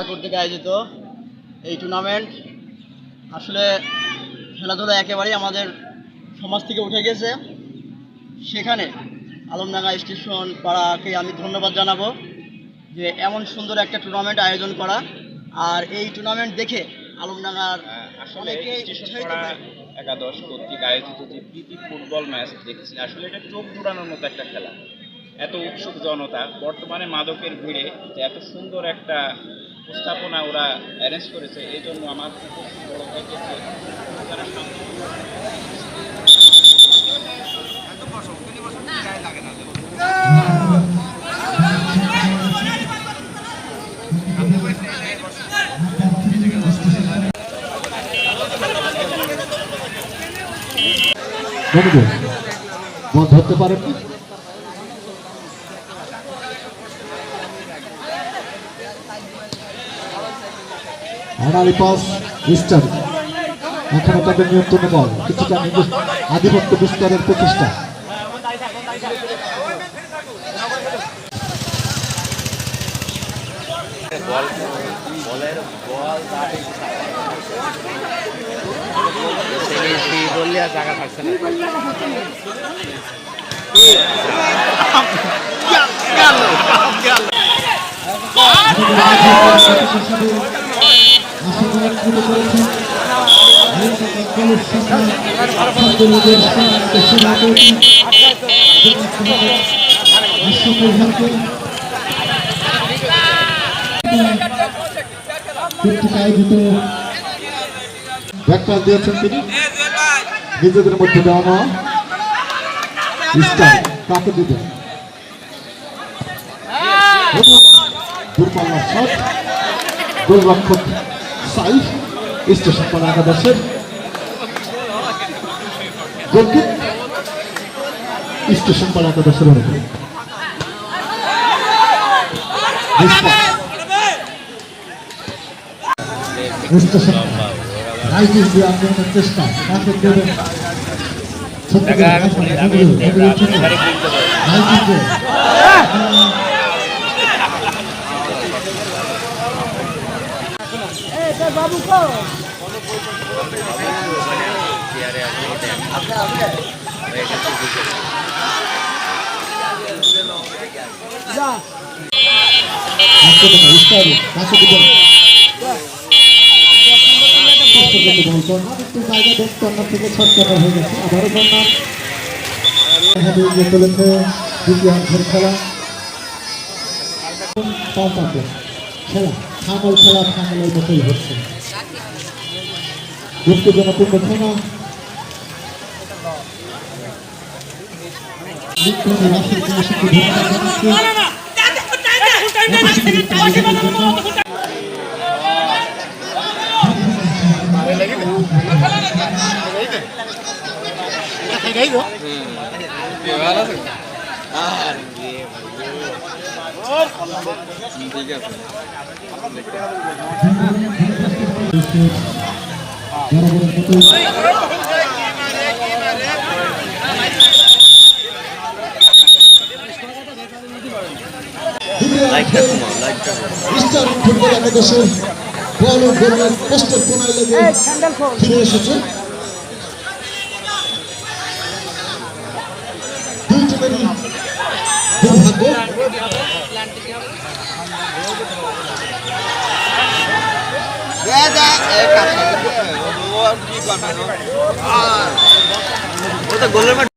কর্তৃক আয়োজিত এই টুর্নামেন্ট আসলে খেলাধুলা একেবারেই আমাদের সমাজ থেকে উঠে গেছে। সেখানে আলমডাঙ্গা স্টেশন পাড়াকে আমি ধন্যবাদ জানাবো যে এমন সুন্দর একটা টুর্নামেন্ট আয়োজন করা। আর এই টুর্নামেন্ট দেখে আলমডাঙ্গার অনেকে একাদশ কর্তৃক আয়োজিত যে প্রীতি ফুটবল ম্যাচ দেখছি, আসলে এটা চোখ জুড়ানোর মতো একটা খেলা। এত উৎসুক জনতা, বর্তমানে মাদকের ভিড়ে যে এত সুন্দর একটা উপস্থাপনা ওরা অ্যারেঞ্জ করেছে, এই জন্য আমার খুব বড় হয়েছে যারা বল ধরতে পারেন না। এখনো তাদের নিয়ন্ত্রণে বল, কিছুটা আধিপত্য বিস্তারের প্রচেষ্টা। জায়গা থাকছে না। দিয়েছেন তিনি নিজেদের মধ্যে দেওয়া কাকে দিবেন দূরপাল্লার শট, গোলরক্ষক সাইফ স্টেশন পাড়া একাদশের গোলকিক স্টেশন পাড়া একাদশের অনুকূল চেষ্টা বাবু চলেছে দ্বিতীয়ার্ধের খেলা। খেলা থামল, খেলা থামলের মতোই হচ্ছে, উত্তেজনাপূর্ণ খেলা। ফিরে এসেছে দুই টিমেরই দুর্ভাগ্য।